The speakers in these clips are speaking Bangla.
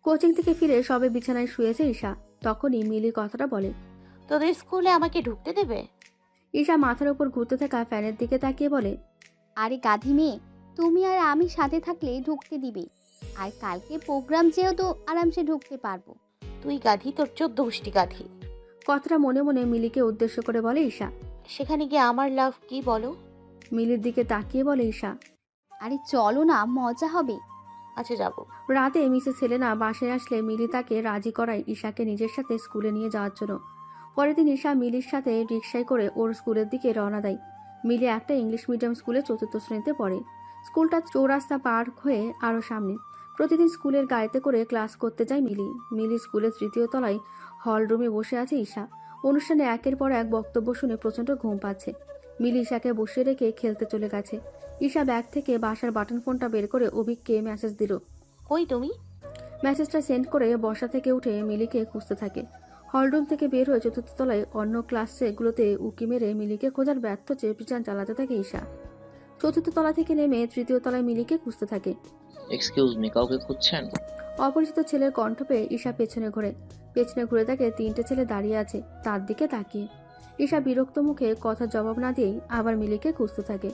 কোচিং থেকে ফিরে সবে বিছানায় শুয়েছে ঈশা। তখনই মিলি কথাটা বলে। তোদের স্কুলে আমাকে ঢুকতে দেবে? ঈশা মাথার উপর ঘুরতে থাকা ফ্যানের দিকে তাকিয়ে বলে, আরে গাধি মেয়ে, তুমি আর আমি সাথে থাকলে ঢুকতে দিবে। আর কালকে প্রোগ্রাম যেহেতু আরামসে ঢুকতে পারবো। তুই গাধি, তোর 14 গোষ্ঠী গাধি। কথাটা মনে মনে মিলিকে উদ্দেশ্য করে বলে ঈশা। সেখানে গিয়ে আমার লাভ কি বলো? মিলির দিকে তাকিয়ে বলে ঈশা। আরে চলো না, মজা হবে। আচ্ছা যাবো। রাতে মিসেস সেলেনা বাসায় আসলে মিলি তাকে রাজি করায় ঈশাকে নিজের সাথে স্কুলে নিয়ে যাওয়ার জন্য। পরের দিন ঈশা মিলির সাথে রিকশায় করে ওর স্কুলের দিকে রওনা দেয়। মিলি একটা ইংলিশ মিডিয়াম স্কুলে 4র্থ শ্রেণীতে পড়ে। স্কুলটা চৌরাস্তা পার হয়ে আরও সামনে। প্রতিদিন স্কুলের গাড়িতে করে ক্লাস করতে যায় মিলি। মিলি স্কুলের 3য় তলায় হল রুমে বসে আছে ঈশা। অনুষ্ঠানে একের পর এক বক্তব্য শুনে প্রচণ্ড ঘুম পাচ্ছে। মিলি ঈশাকে বসিয়ে রেখে খেলতে চলে গেছে। ঈশা ব্যাগ থেকে বাসার বাটন ফোনটা বের করে অভিককে মেসেজ দিল। কই তুমি? মেসেজটা সেন্ড করে বসা থেকে উঠে মিলিকে খুঁজতে থাকে। হলরুম থেকে বের হয়ে 4র্থ তলায় অন্য ক্লাসগুলোতে উকি মেরে মিলিকে খোঁজার ব্যর্থ চেষ্টা চালাতে থাকে ঈশা। 4র্থ তলা থেকে নেমে 3য় তলায় মিলিকে খুঁজতে থাকে। এক্সকিউজ মি, কাউকে খুঁজছেন? অপরিচিত ছেলের কণ্ঠ পেয়ে ঈশা পেছনে ঘোরে। পেছনে ঘুরে দেখে 3টে ছেলে দাঁড়িয়ে আছে তার দিকে তাকিয়ে। ঈশা বিরক্ত মুখে কথা জবাব না দিয়েই আবার মিলিকে খুঁজতে থাকে।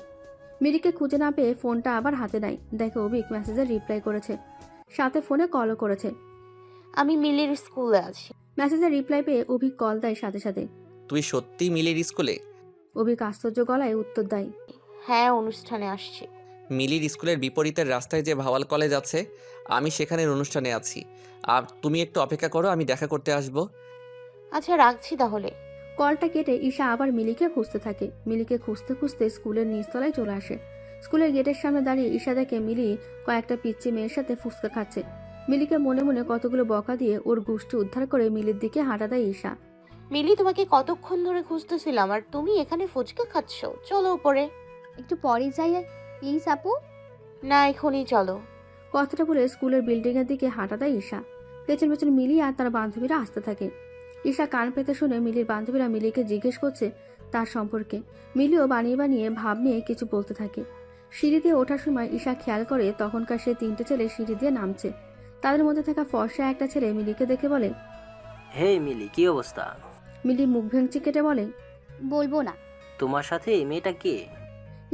মিলিকে খুঁজে না পেয়ে ফোনটা আবার হাতে নেয়। দেখে অভিক মেসেজের রিপ্লাই করেছে, সাথে ফোনে কলও করেছে। আমি মিলির স্কুলে আছি। মেসেজের রিপ্লাই পেয়ে অভিক কল দেয় সাথে সাথে। তুই সত্যি মিলির স্কুলে? অভিক আশ্চর্য গলায় উত্তর দেয়। হ্যাঁ, অনুষ্ঠানে আসছি। মিলির স্কুলের বিপরীতের রাস্তায় যে ভাওয়াল কলেজ আছে, আমি সেখানের অনুষ্ঠানে আছি। আর তুমি একটু অপেক্ষা করো, আমি দেখা করতে আসবো। আচ্ছা রাখছি তাহলে। কলটা কেটে ঈশা আবার মিলিকে খুঁজতে থাকে। মিলিকে খুঁজতে খুঁজতে স্কুলের নিচতলায় চলে আসে। স্কুলের গেটের সামনে দাঁড়িয়ে ঈশা দেখে মিলি কয়েকটা পিচ্চি মেয়ের সাথে ফুচকা খাচ্ছে। মিলিকে মনে মনে কতগুলো বকা দিয়ে ওর গোষ্ঠী উদ্ধার করে মিলির দিকে হাঁটা দেয় ঈশা। মিলি, তোমাকে কতক্ষণ ধরে খুঁজতেছিলাম আর তুমি এখানে ফুচকা খাচ্ছ। চলো উপরে। একটু পরে যাই প্লিজ আপু। না, এখনই চলো। কথাটা বলে স্কুলের বিল্ডিংয়ের দিকে হাঁটা দেয় ঈশা। পেছন পেছন মিলি আর তার বান্ধবীরা আসতে থাকে। ঈশা কান পেতে শুনে মিলির বান্ধবীরা মিলিকে জিজ্ঞেস করছে তার সম্পর্কে। মিলিও বানিয়ে বানিয়ে ভাব নিয়ে কিছু বলতে থাকে। সিঁড়ি দিয়ে ওঠার সময় ঈশা খেয়াল করে তখনকার সে 3টে ছেলে সিঁড়ি দিয়ে নামছে। তাদের মধ্যে থাকা ফর্সা একটা ছেলে মিলিকে দেখে বলে, হে মিলি, কি অবস্থা? মিলি মুখ ভেঙচি কেটে বলে, বলবো না। তোমার সাথে এই মেয়েটা কে?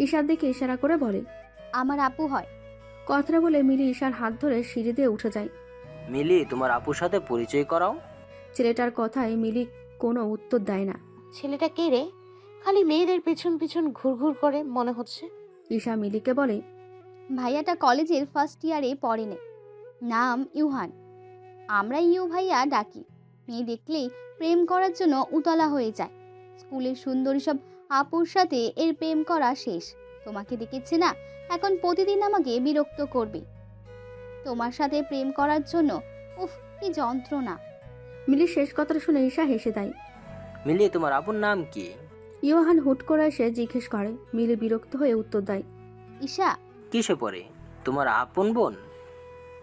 ঈশার দিকে ইশারা করে বলে। আমার আপু হয়। কথাটা বলে মিলি ঈশার হাত ধরে সিঁড়ি দিয়ে উঠে যায়। মিলি, তোমার আপুর সাথে পরিচয় করাও। ছেলেটার কথায় মিলি কোনো উত্তর দেয় না। ছেলেটা কে রে? খালি মেয়েদের পিছন পিছন ঘুরঘুর করে মনে হচ্ছে। ঈশা মিলিকে বলে, ভাইয়াটা কলেজের ফার্স্ট ইয়ারে পড়ে নে। নাম ইউহান। আমরা ইউ ভাইয়া ডাকি। মেয়ে দেখলেই প্রেম করার জন্য উতলা হয়ে যায়। স্কুলের সুন্দরী সব আপুর সাথে এর প্রেম করা শেষ। তোমাকে দেখেছে না, এখন প্রতিদিন আমাকে বিরক্ত করবে তোমার সাথে প্রেম করার জন্য। উফ, কি যন্ত্রণা। মিলির শেষ কথাটা শুনে ঈশা হেসে দেয়। মিলি, তোমার আপুর নাম কি? ইউহান হুট করে এসে জিজ্ঞেস করে। মিলি বিরক্ত হয়ে উত্তর দেয়, ঈশা। কিসে পড়ে? তোমার আপন বোন?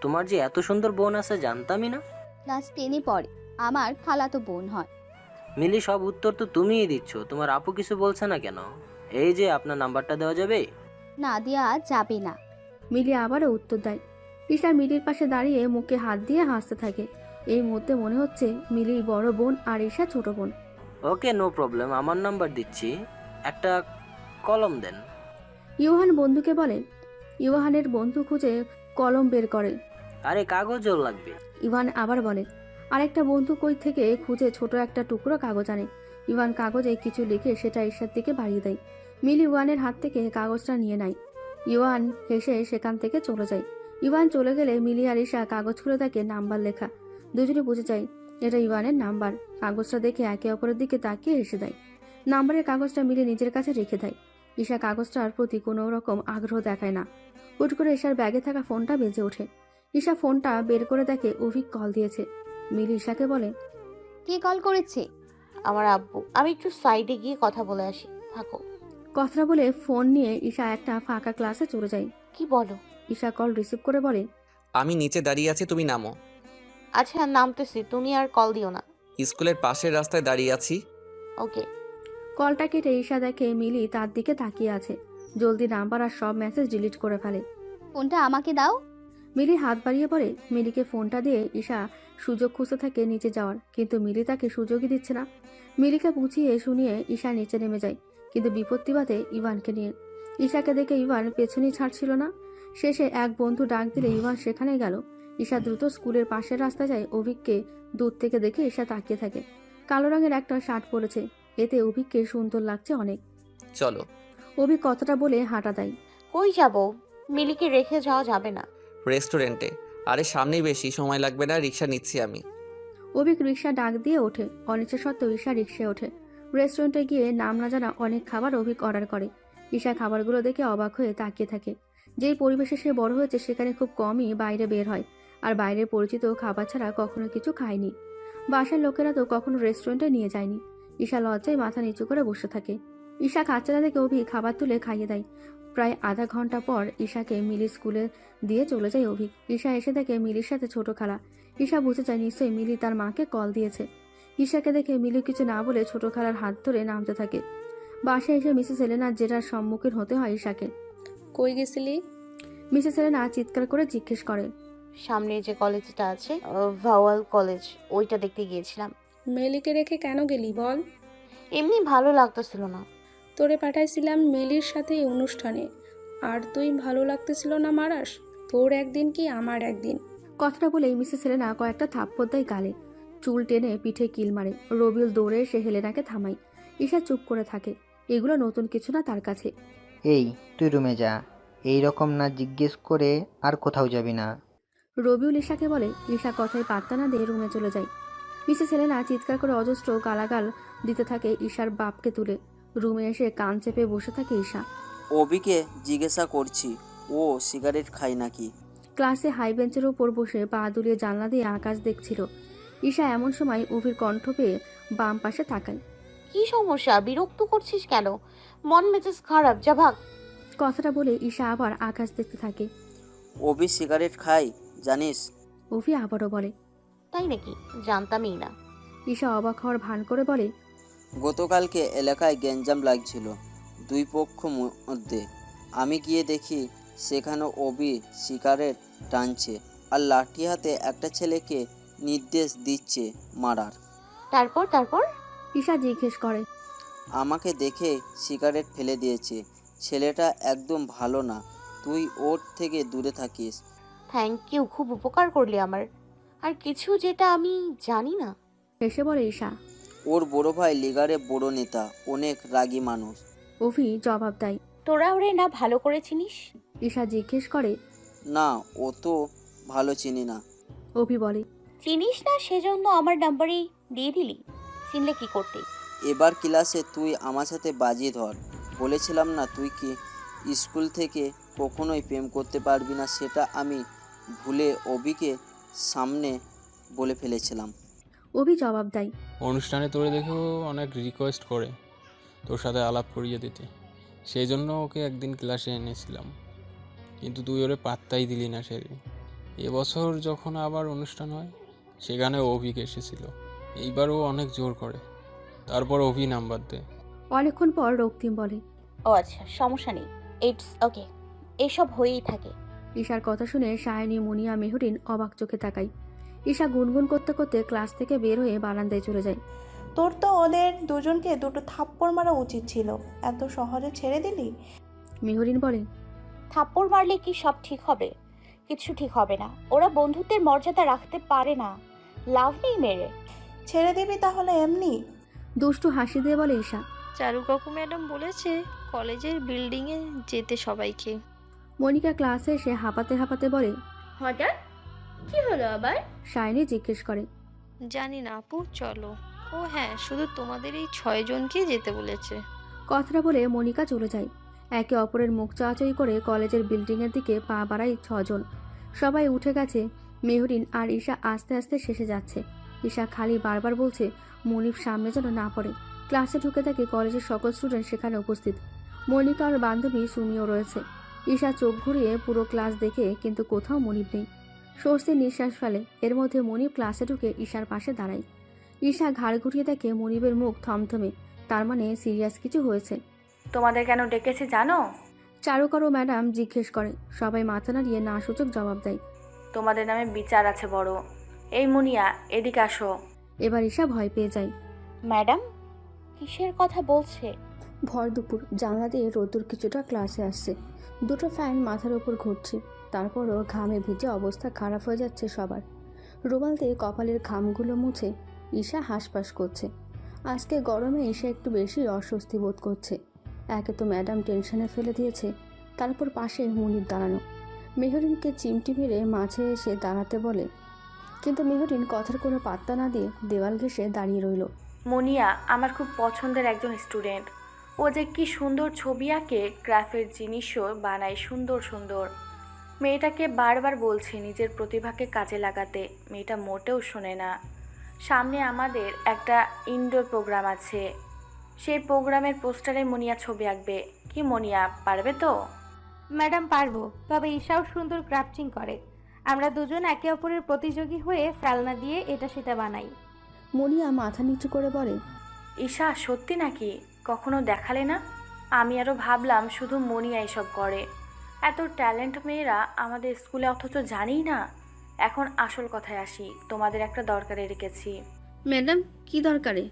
তোমার যে এত সুন্দর বোন আছে জানতামই না। ক্লাস 10-এ পড়ে। আমার খালাতো বোন হয়। মিলি, সব উত্তর তো তুমিই দিচ্ছ, তোমার আপু কিছু বলছে না কেন? এই যে আপনার নাম্বারটা দেওয়া যাবে? না, দেওয়া যাবে না। মিলি আবারও উত্তর দেয়। ঈশা মিলির পাশে দাঁড়িয়ে মুখে হাত দিয়ে হাসতে থাকে। এই মুহূর্তে মনে হচ্ছে মিলি বড় বোন আর ঈশা ছোট বোন। ওকে, নো প্রবলেম, আমার নাম্বার দিচ্ছি, একটা কলম দেন। ইউহান বন্ধুকে বলে। ইউহানের বন্ধু খুঁজে কলম বের করে। আরে কাগজও লাগবে। ইভান আবার বলে। আরেকটা বন্ধু কই থেকে খুঁজে ছোট একটা টুকরো কাগজ আনে। ইভান কাগজে কিছু লিখে সেটা ঈশার দিকে বাড়িয়ে দেয়। মিলি ইওয়ানের হাত থেকে কাগজটা নিয়ে নেয়। ইওয়ান হেসে সেখান থেকে চলে যায়। ইওয়ান চলে গেলে মিলি আর ঈশা কাগজ খুলে দেখে নাম্বার লেখা। দুজনে বুঝে যায় এটা ইওয়ানের নাম্বার। কাগজটা দেখে একে অপরের দিকে তাকিয়ে হেসে দেয়। নাম্বারের কাগজটা মিলি নিজের কাছে রেখে দেয়। ঈশা কাগজটার প্রতি কোনো রকম আগ্রহ দেখায় না। হুট করে ঈশার ব্যাগে থাকা ফোনটা বেজে ওঠে। ঈশা ফোনটা বের করে দেখে অভিক কল দিয়েছে। মিলি ঈশাকে বলে, কে কল করেছে? আমার আব্বু। আমি একটু সাইডে গিয়ে কথা বলে আসি, থাকো। কথাটা বলে ফোন নিয়ে ঈশা একটা ফাঁকা ক্লাসে চলে যায়। কি বলো? ঈশা কল রিসিভ করে বলে, আমি নিচে দাঁড়িয়ে আছি, তুমি নামো। আচ্ছা নামতেছি, তুমি আর কল দিও না। স্কুলের পাশের রাস্তায় দাঁড়িয়ে আছি। ওকে। কলটা কেটে ঈশা দেখে মিলি তার দিকে তাকিয়ে আছে। জলদি নাম্বার আর সব মেসেজ ডিলিট করে ফেলে। ফোনটা আমাকে দাও। মিলি হাত বাড়িয়ে পড়ে। মিলিকে ফোনটা দিয়ে ঈশা সুযোগ খুঁজতে থাকে নিচে যাওয়ার, কিন্তু মিলি তাকে সুযোগই দিচ্ছে না। মিলিকে বুঝিয়ে শুনিয়ে ঈশা নিচে নেমে যায়, কিন্তু বিপত্তি বাধে ইভানকে নিয়ে। ঈশাকে দেখে ইভান পেছনেই ছাড়ছিল না। শেষে এক বন্ধু ডাক দিলে ইভান সেখানে গেল। ঈশা দ্রুত স্কুলের পাশের রাস্তা যায়। অভিককে দূর থেকে দেখে ঈশা তাকিয়ে থাকে। কালো রঙের একটা শার্ট পরেছে, এতে অভিককে সুন্দর লাগছে অনেক। চলো। অভিক কথাটা বলে হাঁটা দেয়। কই যাব? মিলিকে রেখে যাওয়া যাবে না। রেস্টুরেন্টে। আরে সামনেই, বেশি সময় লাগবে না, রিক্সা নিচ্ছি আমি। অভিক রিক্সা ডাক দিয়ে ওঠে। অনিচ্ছা সত্ত্বেও ঈশা রিক্সায় ওঠে। রেস্টুরেন্টে গিয়ে নাম না জানা অনেক খাবার অভিক অর্ডার করে। ঈশা খাবারগুলো দেখে অবাক হয়ে তাকিয়ে থাকে। যেই পরিবেশে সে বড় হয়েছে সেখানে খুব কমই বাইরে বের হয়, আর বাইরের পরিচিত খাবার ছাড়া কখনো কিছু খায়নি। বাসার লোকেরা তো কখনো রেস্টুরেন্টে নিয়ে যায়নি। ঈশা লজ্জায় মাথা নিচু করে বসে থাকে। ঈশা খাচ্ছে না দেখে অভিক খাবার তুলে খাইয়ে দেয়। প্রায় আধা ঘন্টা পর ঈশাকে মিলি স্কুলে দিয়ে চলে যায় অভিক। ঈশা এসে দেখে মিলির সাথে ছোট খালা। ঈশা বুঝে যায় নিশ্চয়ই মিলি তার মাকে কল দিয়েছে। ঈশাকে দেখে মিলি কিছু না বলে ছোট খালার হাত ধরে নামতে থাকে। বাসায় এসে মিসেস এলেনার জেরার সম্মুখীন হতে হয় ঈশাকে। কই গেছিলি? মিসেস এলেনা চিৎকার করে জিজ্ঞেস করে। সামনে যে কলেজটা আছে, ভাওয়াল কলেজ, ওইটা দেখতে গিয়েছিলাম। মেলিকে রেখে কেন গেলি বল? এমনি ভালো লাগতেছিল না। তোরে পাঠাইছিলাম মেলির সাথে এই অনুষ্ঠানে, আর তুই ভালো লাগতেছিল না মারাস? তোর একদিন কি আমার একদিন। কথাটা বলেই মিসেস এলেনা কয়েকটা থাপ্পড় দেয় গালে। চুল টেনে পিঠে কিল মারে। রবিউল দৌড়ে এসে হেলেনাকে থামায়। ঈশা চুপ করে থাকে। এগুলো নতুন কিছু না তার কাছে। এই তুই রুমে যা, এই রকম না জিজ্ঞেস করে আর কোথাও যাবি না। রবিউল ঈশাকে বলে। ঈশা কথায় পাত্তা না দিয়ে রুমে চলে যায়। মিসেস এলেনা চিৎকার করে অজস্র গালাগাল দিতে থাকে ঈশার বাপকে তুলে। রুমে এসে কান চেপে বসে থাকে ঈশা। অবিকে জিজ্ঞাসা করছি, ও সিগারেট খায় নাকি? ক্লাসে হাই বেঞ্চের ওপর বসে পা দুলিয়ে জানলা দিয়ে আকাশ দেখছিল ঈশা। এমন সময় অভির কণ্ঠ পেয়ে বাম পাশে তাকায়। কি সমস্যা? বিরক্ত করছিস কেন? মন মেজাজ খারাপ, যা ভাগ। কথাটা বলে ঈশা আবার আকাশ দেখতে থাকে। অবি সিগারেট খায় জানিস? অভি আবারও বলে। তাই নাকি? জানতামই না। ঈশা অবাক হওয়ার ভান করে বলে। গতকালকে এলাকায় গ্যাঞ্জাম লাগছিল দুই পক্ষ মধ্যে। আমি গিয়ে দেখি সেখানে অবি সিগারেট টানছে আর লাঠি হাতে একটা ছেলেকে নির্দেশ দিচ্ছে মারার। তারপর তারপর ঈশা জিজ্ঞেস করে। আমাকে দেখে সিগারেট ফেলে দিয়েছে। ছেলেটা একদম ভালো না, তুই ওর থেকে দূরে থাকিস। থ্যাংক ইউ, খুব উপকার করলি আমার। আর কিছু যেটা আমি জানি না। হেসে বলে ঈশা। ওর বড় ভাই লিগারে বড় নেতা, অনেক রাগী মানুষ। অভি জবাব দেয়। তোরা ওরে না ভালো করে চিনিস? ঈশা জিজ্ঞেস করে। না, ও তো ভালো চিনি না। অভি বলে। চিনিস না সেজন্য আমার নাম্বারই দিয়ে দিলি? চিনলে কি করতে? এবার ক্লাসে তুই আমার সাথে বাজি ধর। বলেছিলাম না তুই কি স্কুল থেকে কখনোই প্রেম করতে পারবি না, সেটা আমি ভুলে অবিকে সামনে বলে ফেলেছিলাম। অভি জবাব দেয়। অনুষ্ঠানে তোরে দেখেও অনেক রিকোয়েস্ট করে তোর সাথে আলাপ করিয়ে দিতে, সেই জন্য ওকে একদিন ক্লাসে এনেছিলাম, কিন্তু তুই ওরে পাত্তাই দিলি না। সেদিন এবছর যখন আবার অনুষ্ঠান হয় সেখানে অভিক এসেছিল। এইবারও অনেক জোর করে, তারপর অভি নাম্বার দেয়। অনেকক্ষণ পর রক্তিম বলে। ও আচ্ছা, সমস্যা নেই, ইটস ওকে, এসব হয়েই থাকে। ঈশার কথা শুনে সায়নী, মুনিয়া, মেহরিন অবাক চোখে তাকায়। ঈশা গুনগুন করতে করতে ক্লাস থেকে বের হয়ে বারান্দায় চলে যায়। তোর তো ওদের দুজনকে দুটো থাপ্পড় মারা উচিত ছিল, এত সহজে ছেড়ে দিলি। মেহরিন বলে। থাপ্পড় মারলে কি সব ঠিক হবে? কিছু ঠিক হবে না। ওরা বন্ধুত্বের মর্যাদা রাখতে পারে না, লাভ নেই মেরে। ছেড়ে দিবি তাহলে এমনি? দুষ্টু হাসি দিয়ে বলে ঈশা। চারু কাকু ম্যাডাম বলেছে কলেজের বিল্ডিংয়ে যেতে সবাইকে। মনিকা ক্লাসে এসে হাঁপাতে হাঁপাতে বলে। হঠাৎ কি হলো আবার? সায়নী জিজ্ঞেস করে। জানি না আপু, চলো। ও হ্যাঁ, শুধু তোমাদের এই 6 জনকেই যেতে বলেছে। কথাটা বলে মনিকা চলে যায়। একে অপরের মুখ চাওয়াচাই করে কলেজের বিল্ডিংয়ের দিকে পা বাড়ায় 6 জন। সবাই উঠে গেছে। মেহরিন আর ঈশা আস্তে আস্তে শেষে যাচ্ছে। ঈশা খালি বারবার বলছে মনির সামনে যেন না পড়ে। ক্লাসে ঢুকে থাকে কলেজের সকল স্টুডেন্ট সেখানে উপস্থিত। মনিকা আর বান্ধবী সুমিও রয়েছে। ঈশা চোখ ঘুরিয়ে পুরো ক্লাস দেখে, কিন্তু কোথাও মনিব নেই। স্বস্তির নিঃশ্বাস ফেলে। এর মধ্যে মনিব ক্লাসে ঢুকে ঈশার পাশে দাঁড়ায়। ঈশা ঘাড় ঘুরিয়ে দেখে মনিবের মুখ থমথমে, তার মানে সিরিয়াস কিছু হয়েছে। তোমাদের কেন ডেকেছে জানো? চারুকলা ম্যাডাম জিজ্ঞেস করে, সবাই মাথা নাড়িয়ে না সূচক জবাব দেয়। তোমাদের নামে বিচার আছে বড়। এই মুনিয়া, এদিকে আসো। এবার ঈশা ভয় পেয়ে যায়। ম্যাডাম কিসের কথা বলছে? ভর দুপুর, জানলা দিয়ে রোদ্দুর কিছুটা ক্লাসে আসছে। দুটো ফ্যান মাথার উপর ঘুরছে, তারপরও ঘামে ভিজে অবস্থা খারাপ হয়ে যাচ্ছে সবার। রুমাল দিয়ে কপালের ঘামগুলো মুছে ঈশা হাঁসফাঁস করছে। আজকে গরমে ঈশা একটু বেশি অস্বস্তি বোধ করছে। একে তো ম্যাডাম টেনশনে ফেলে দিয়েছে, তারপর পাশে মুনির দাঁড়ানো। মেহরিনকে চিমটি মেরে মাঝে এসে দাঁড়াতে বলে, কিন্তু মেহরিন কথার কোনো পাত্তা না দিয়ে দেওয়াল ঘেঁষে দাঁড়িয়ে রইল। মুনিয়া আমার খুব পছন্দের একজন স্টুডেন্ট। ও যে কি সুন্দর ছবি আঁকে, ক্রাফটের জিনিসও বানায় সুন্দর সুন্দর। মেয়েটাকে বারবার বলছি নিজের প্রতিভাকে কাজে লাগাতে, মেয়েটা মোটেও শোনে না। সামনে আমাদের একটা ইনডোর প্রোগ্রাম আছে, সেই প্রোগ্রামের পোস্টারে মুনিয়া ছবি আঁকবে। কি মুনিয়া, পারবে তো? ম্যাডাম পারবো, তবে ঈশাও সুন্দর ক্রাফটিং করে। আমরা দুজন একে অপরের প্রতিযোগী হয়ে ফেলনা দিয়ে এটা সেটা বানাই। মুনিয়া মাথা নিচু করে বলে, ঈশা সত্যি নাকি? কখনো দেখালে না। আমি আরও ভাবলাম শুধু মুনিয়া এসব করে। এত ট্যালেন্ট মেয়েরা আমাদের স্কুলে, অথচ জানিই না। এখন আসল কথায় আসি, তোমাদের একটা দরকারে রেখেছি। ম্যাডাম কি দরকারে?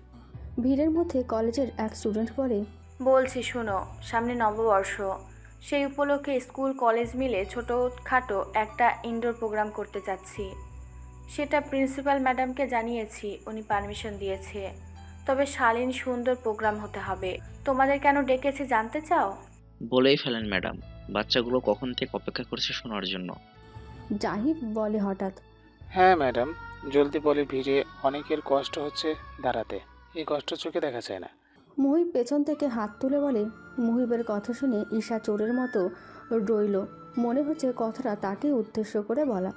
ভিড়ের মধ্যে কলেজের এক স্টুডেন্ট বলে, বলছি শোনো, সামনে নববর্ষ, সেই উপলক্ষে স্কুল কলেজ মিলে ছোটোখাটো একটা ইনডোর প্রোগ্রাম করতে চাচ্ছি। সেটা প্রিন্সিপাল ম্যাডামকে জানিয়েছি, উনি পারমিশন দিয়েছে। তবে শালীন সুন্দর প্রোগ্রাম হতে হবে। তোমাদের কেন ডেকেছি জানতে চাও? বলেই ফেলেন ম্যাডাম, বাচ্চাগুলো কখন থেকে অপেক্ষা করছে শোনার জন্য। জাহিদ বলে হঠাৎ। হ্যাঁ ম্যাডাম, জলদি বলে, ভিড়ে অনেকের কষ্ট হচ্ছে দাঁড়াতে, এই কষ্ট চোখে দেখা যায় না। মুহিব পেছন থেকে হাত তুলে বলে। মুহিবের কথা শুনে ঈশা চোরের মতো রইল, মনে হচ্ছে কথাটা তাকে উদ্দেশ্য করে বলা।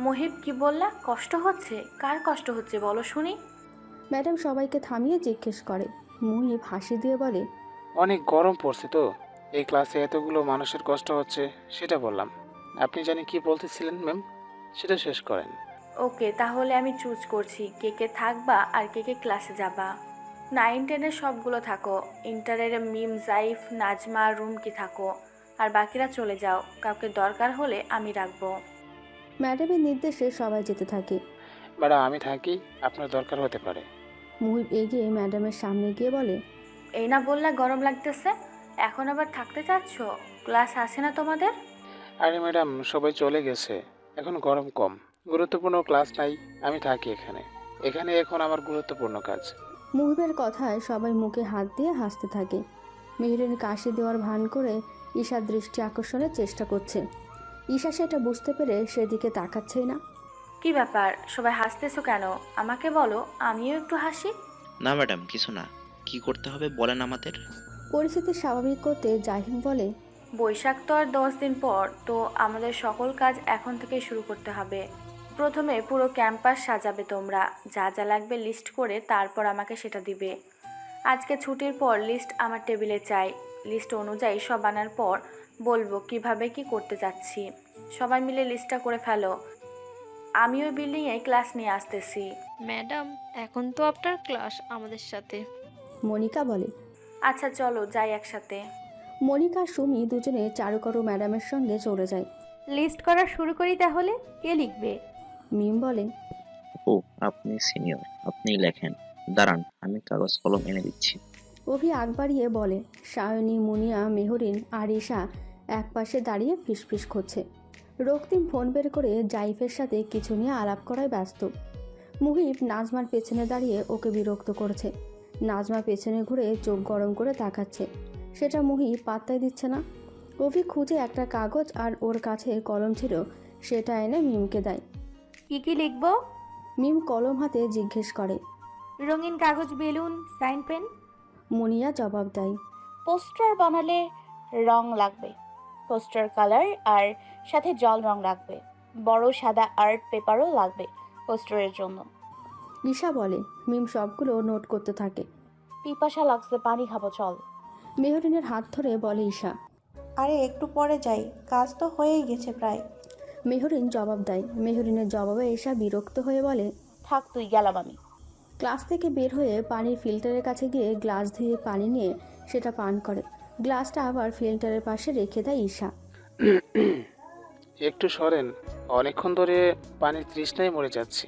মুহিব কি বললা? কষ্ট হচ্ছে? কার কষ্ট হচ্ছে বলো শুনি। ম্যাডাম সবাইকে থামিয়ে জিজ্ঞেস করে। মুহিব হাসি দিয়ে বলে, অনেক গরম পড়ছে তো, এই ক্লাসে এতগুলো মানুষের কষ্ট হচ্ছে সেটা বললাম। আপনি জানি কি বলতেছিলেন ম্যাম, সেটা শেষ করেন। ওকে, তাহলে আমি চুজ করছি কে কে থাকবা আর কে কে ক্লাসে যাবা। 9-10-এর সবগুলো থাকো, ইন্টারের মিম, জাইফ, নাজমা, রুমকি থাকো, আর বাকিরা চলে যাও। কাউকে দরকার হলে আমি রাখবো। ম্যাডামের নির্দেশে সবাই যেতে থাকে। ম্যাডাম আমি থাকি, আপনার দরকার হতে পারে। মুহিব এগিয়ে ম্যাডামের সামনে গিয়ে বলে, এই না বললা গরম লাগতেছে, এখন আবার থাকতে চাচ্ছ? ক্লাস আসে না তোমাদের? আরে ম্যাডাম সবাই চলে গেছে, এখন গরম কম, গুরুত্বপূর্ণ ক্লাস নাই, আমি থাকি এখানে। এখানে এখন আমার গুরুত্বপূর্ণ কাজ। মুহিবের কথায় সবাই মুখে হাত দিয়ে হাসতে থাকে। মেহরিন কাশি দেওয়ার ভান করে ঈশার দৃষ্টি আকর্ষণের চেষ্টা করছে। ঈশা সেটা বুঝতে পেরে সেদিকে তাকাচ্ছেই না। কি ব্যাপার, সবাই হাসতেছো কেন? আমাকে বলো, আমিও একটু হাসি। না ম্যাডাম, কিছু না। কি করতে হবে বলেন আমাদের। পরিস্থিতি স্বাভাবিক করতে জাহিদ বলে, বৈশাখ তো আর 10 দিন পর, তো আমাদের সকল কাজ এখন থেকেই শুরু করতে হবে। প্রথমে পুরো ক্যাম্পাস সাজাবে তোমরা, যা যা লাগবে লিস্ট করে তারপর আমাকে সেটা দিবে। আজকে ছুটির পর লিস্ট আমার টেবিলে চাই। লিস্ট অনুযায়ী সব আনার পর বলবো কিভাবে কি করতে যাচ্ছি। সবাই মিলে লিস্টটা করে ফেলো। আমি ওই বিল্ডিংয়ে ক্লাস নিয়ে আসতেছি। ম্যাডাম এখন তো আপনার ক্লাস আমাদের সাথে। মনিকা বলে। আচ্ছা চলো যাই একসাথে। মনিকা আর সুমি দুজনে চারুকলা ম্যাডামের সঙ্গে চলে যায়। লিস্ট করা শুরু করি তাহলে, কে লিখবে? মিম বলে, ও আপনি সিনিয়র, আপনিই লেখেন। দাঁড়ান, আমি কাগজ কলম এনে দিচ্ছি। অভি আগ বাড়িয়ে বলে। সায়নী, মুনিয়া, মেহরিন আর ঈশা এক পাশে দাঁড়িয়ে ফিসফিস করছে। রক্তিম ফোন বের করে জাইফের সাথে কিছু নিয়ে আলাপ করায় ব্যস্ত। মুহিব নাজমার পেছনে দাঁড়িয়ে ওকে বিরক্ত করছে। নাজমা পেছনে ঘুরে চোখ গরম করে তাকাচ্ছে, সেটা মুহিব পাত্তাই দিচ্ছে না। অভি খুঁজে একটা কাগজ আর ওর কাছে কলম ছিল, সেটা এনে মিমকে দেয়। কি কি লিখবো? মিম কলম হাতে জিজ্ঞেস করে। রঙিন কাগজ, বেলুন, সাইন পেন। মুনিয়া জবাব দেয়। পোস্টার বানালে রং লাগবে, পোস্টার কালার আর সাথে জল রং লাগবে। বড় সাদা আর্ট পেপারও লাগবে পোস্টারের জন্য। ঈশা বলে। মিম সবগুলো নোট করতে থাকে। পিপাসা লাগছে, পানি খাবো চল। মেহরিনের হাত ধরে বলে ঈশা। আরে একটু পরে যাই, কাজ তো হয়েই গেছে প্রায়। মেহরিন জবাব দেয়। মেহরিনের জবাবে ঈশা বিরক্ত হয়ে বলে, থাক তুই, গেলাম আমি। ক্লাস থেকে বের হয়ে পানির ফিল্টারের কাছে গিয়ে গ্লাস ধুয়ে পানি নিয়ে সেটা পান করে। গ্লাসটা আবার ফিল্টারের পাশে রেখে দেয় ঈশা। একটু সরেন, অনেকক্ষণ ধরে পানির তৃষ্ণায় মরে যাচ্ছি।